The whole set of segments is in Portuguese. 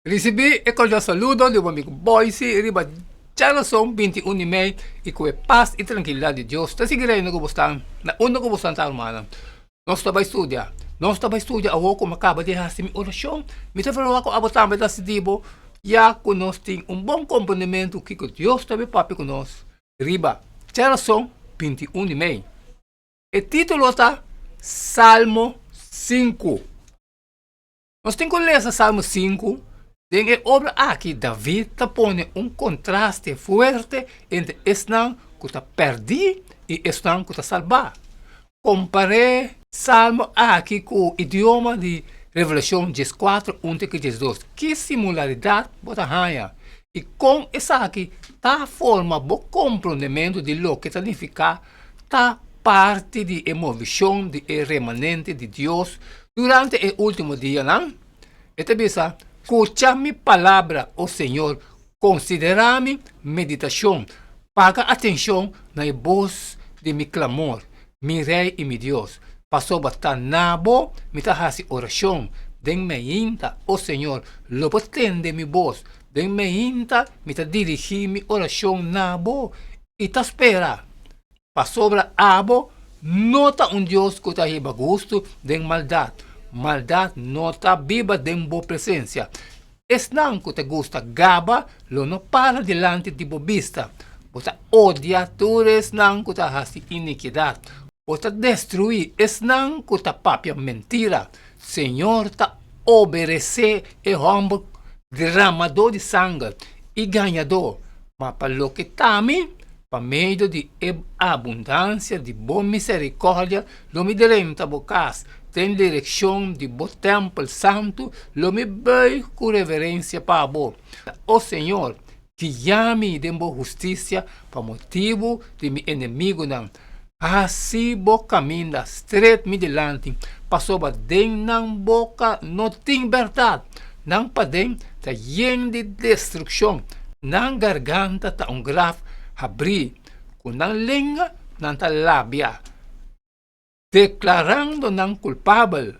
Recebi e cordial saludo de un amigo Boise, riba ya son 21 de maio e com a paz e tranquilidade de Deus. Tá seguindo aí no gostan, na onda que gostan tá hermana. Nós estava estudar. Nós estava estudar ao como acaba de fazer minha oração. Me tá falando com a botar me da sidibo. Já que nós tem bom compreendimento que Deus também papi conosco. Riba, já são 21 de maio. O título está Salmo 5. Nós temos que ler esse Salmo 5. En la obra aquí, David pone un contraste fuerte entre están que está perdido y están que está salvado. Comparé Salmo aquí con el idioma de Revelación 14, 1 y 12. ¿Qué similaridad bota haya? Y con esa aquí, ta forma bo comprendimiento de lo que significa ta parte de emoción de remanente de Dios durante el último día, ¿no? Esta bisa escucha mi palabra, oh Señor, considera mi meditación, paga atención a la voz de mi clamor, mi Rey y mi Dios. Pasó bastante nabo, mi tajasi oración, denme inta, oh Señor, lo potente mi voz, denme inta, mi ta dirigir mi oración nabo, y ta espera. Pasó abo, nota un Dios que ta hiba gusto de maldad. Maldad nota viva de boa presença. Esnan que te gusta gaba, lo no para delante de bobista. Bota odia tu esnan que te hace iniquidad. Bota destruir esnan que te papia mentira. Senhor ta obedece e homem derramador de sangue e ganhador. Mas para lo que tame, para meio de abundância de boa misericórdia, lo me direnta bocas. Tem direção de bo templo santo, lo me bem com reverência para bo. O Senhor, que llame de bo justiça para motivo de mi inimigo não. Assim bo caminha estreito me delante, passou ba den não boca não tem verdade, não pa den tá yen de destruição, não garganta tá grave abrir, com não língua não tá lábia. Declarando não culpável,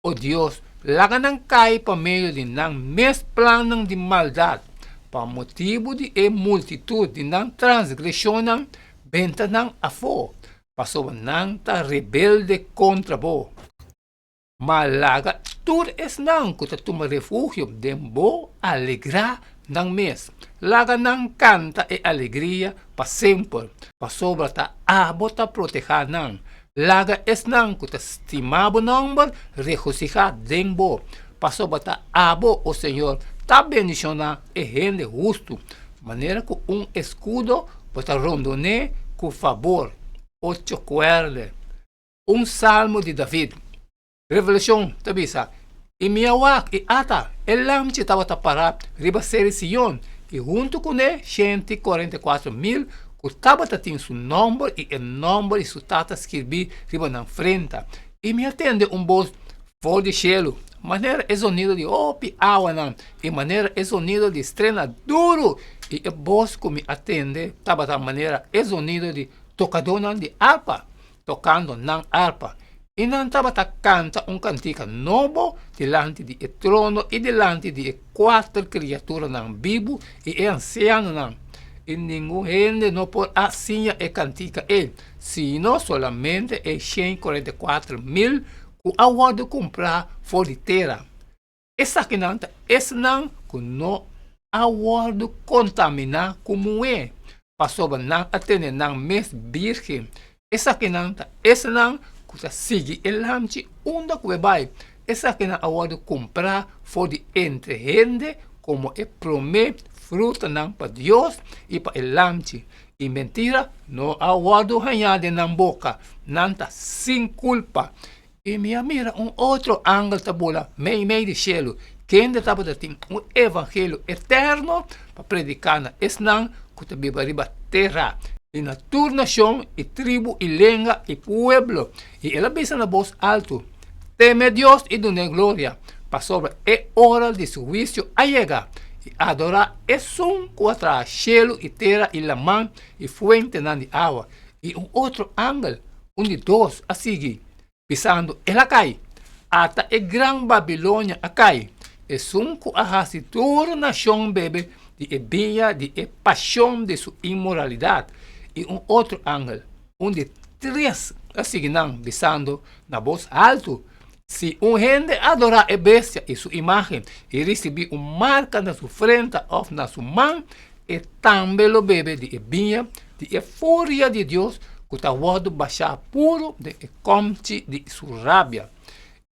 oh Deus, laga não cai para meio de não mes plano de maldade, para motivo de multitude de não transgressão, benta não afo, passou não tá rebelde contra bo. Mas laga tudo es não que toma refúgio de bo alegrar não mes. Laga não canta e alegria para sempre, passou tá abota proteger não. Laga esnan que te estimado nombre regocijar dembo. Pasó bata abo, o Señor, ta bendicionar e gente justo. Maneira que escudo bata rondone con favor. 8 cuerdas. Salmo de David. Revelación, tabisa. E miawak e ata, el lamche tava parado, riba ser Sion. E junto com ele, 144.000 que estava tem seu nome e o nome de sua tata escrevi riba na frente. E me atende voz fora de cielo. Maneira é sonido de opi água não. E maneira é sonido de estrena duro. E a voz que me atende estava da maneira é sonido de tocador de harpa. Tocando na harpa. E não estava canta cantica novo delante de trono e delante de 4 criaturas na Bíblia e anciano não. E nenhum gente não pode assim e cantica ele, sino solamente 144.000 que aguardo comprar fora de terra. Essa que não, esse não que não aguardo contaminar como é, passou não atender não mês virgem. Essa que não, esse não que sigue el lamche onde que vai. Essa que não aguardo comprar fora de entre gente como é promete fruta não para Deus e para o lamche. E mentira, não aguardo ganhar na boca, não está sem culpa. E me mira outro ângulo tabula, meio de cielo, que ainda estava tem evangelho eterno para predicar na esnan, que está riba terra. E na tua nação, e tribo, e língua, e pueblo. E ela pensa na voz alto. Teme Deus e done glória. Para sobre é hora de seu juízo a chegar. E adorar é contra cielo e terra e la mão e fuente de água. E outro ângulo, de 2 a seguir, pisando ela cai, até a grande Babilônia a cai. es un ahasi toda nación bebe de vía de pasión de su inmoralidad. Y un otro ángel, un de tres, asignan besando na voz alto. Si un gente adora a bestia y su imagen y recibe una marca en su frente o en su mano, y también lo bebe de vía de euforia de Dios que está guardado baixar puro de comte de su rabia.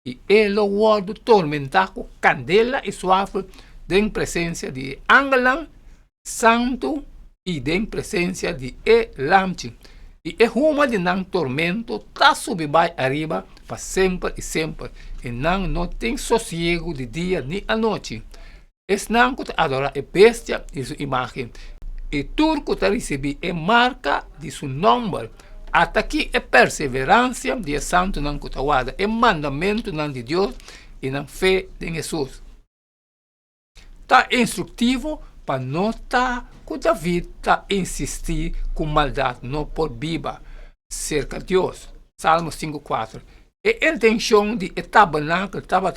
Y él lo guarda tormentar con candela y suave de presencia de ángel santo y de presencia de lamche. Y es uma de nan tormento tá subindo arriba para sempre e sempre. E não tem sossego de dia nem à noite. Es nan que adora a bestia e sua imagem. E tudo que recebe é marca de seu nome. Até aqui é perseverança de santo nan que guarda. É mandamento nan de Deus e nan fé de Jesus. Tá instrutivo para notar que David está insistir com maldade, não por biba, cerca de Deus. Salmo 5:4. E a intenção de tabernáculo estava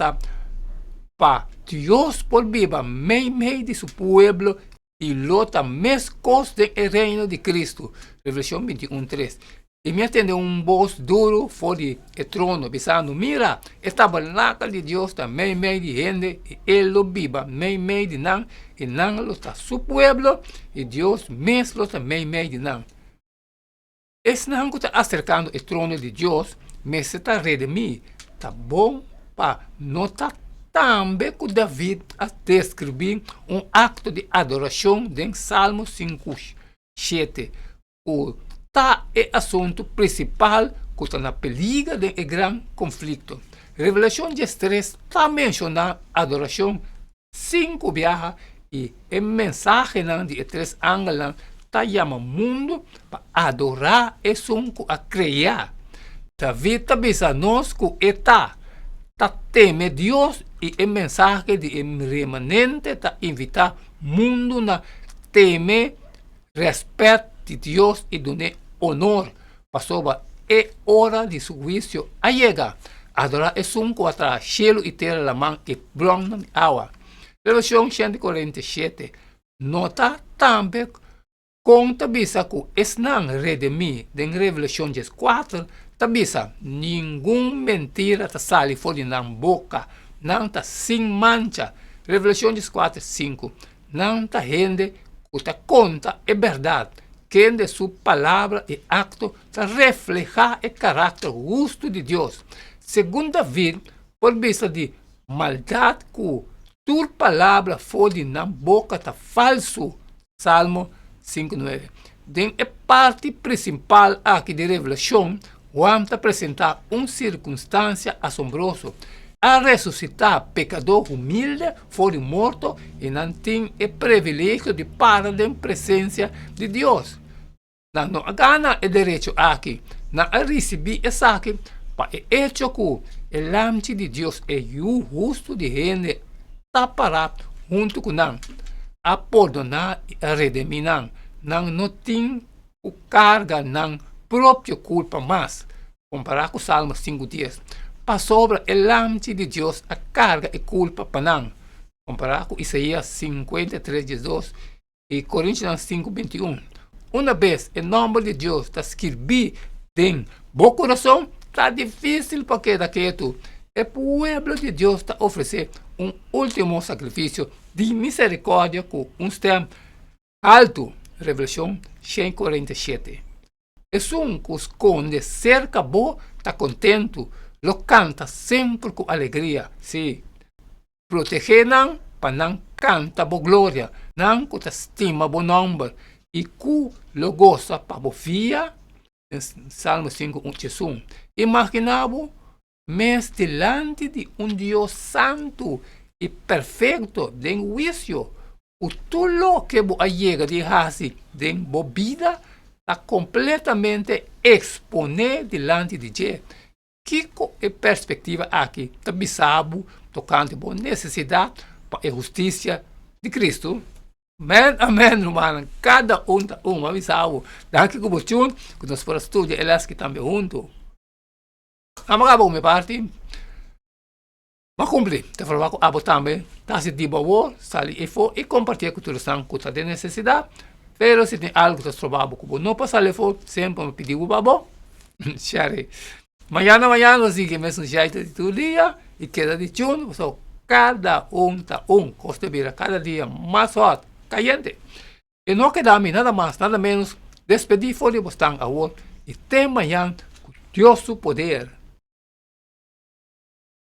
para Deus por biba, meio de seu povo, e lota mais coisas do reino de Cristo. Revelação 21:3. E me atendeu voz duro fora do trono, pensando, mira, o tabernáculo de Deus está meio de gente, e ele lo biba, meio de nan, e nan lo está su pueblo, e Deus mesmo está meio de nan. Esse nan que está acercando o trono de Deus, mas está redimir, está bom para notar também que David a descrever acto de adoração em Salmo 5:7. O é assunto principal que está na peliga de grande conflito. Revelação 10:3 está mencionando adoração 5 viaja e a mensagem de 3 ángeles está chamando o mundo para adorar e a criar. David está pensando nós que está teme Deus e a mensagem de remanente está invitar o mundo a temer, respeito de Deus e donar honor. Passoba é hora de seu juízo a chegar. Adorar é que atrás cielo e terra la mão e bronze de água. Revelação 147. Nota também conta bisa que esnan redimir em Revelação 4 tabisa nenhum mentira ta sale fora na boca, não ta sem mancha. Revelação 4:5. Não ta gente que ta conta é verdade. Que de sua palavra e acto para reflejar o caráter justo de Deus. Segundo David, por vista de maldade que tua palavra foi na boca tá falso. Salmo 5:9. Den a parte principal aqui de revelação, vamos apresentar uma circunstância assombrosa. A ressuscitar pecador humilde foi morto e não tem o privilégio de parar em presença de Deus. Não ganha o direito aqui, não receber essa aqui, para o hecho que o lamche de Deus é o justo de gente tapará junto com não, a perdonar e a redimir não tem o carga não própria culpa mais, comparar com o Salmo 5:10. Para sobre o lamche de Deus a carga e culpa para não, comparar com Isaías 53:12 e Coríntios 5:21. Uma vez o nome de Deus está escrito em bom coração, está difícil porque daquilo o povo de Deus está oferecendo último sacrifício de misericórdia com tempo alto. Revelação 147. Que esconde cerca boa, está contento, lo canta sempre com alegria. Sim. Proteger não, para não canta boa glória, não que te estima bom nome, e que lo goza para boa fia, Salmo 5:1. Imaginava, mas delante de Deus santo e perfeito, de juízo, o tudo que você chega de fazer de boa vida, está completamente exponer delante de Deus. Que é perspectiva aqui? Está bisabo, tocante boa necessidade para a justiça de Cristo. Amém, amém, irmão. Cada está bisabo. Daqui que você que nós podemos estudar, elas que também junto. Amagabong me parte. Macumpri, te falava com abo também, tá se dibawo, sali e fo, e compartilhar com todos os que tem necessidade, pero se tem algo que você trabalha com não passa ali fo, sempre me pediu o babo, xare. Manhã, sigue mesmo jeito de todo dia, e queda de chun, so, cada tá costa vira cada dia mais hot, caliente. E não queda a mim nada mais, nada menos, despedir fora de bostão a outro, e tem manhã, com Deus o poder,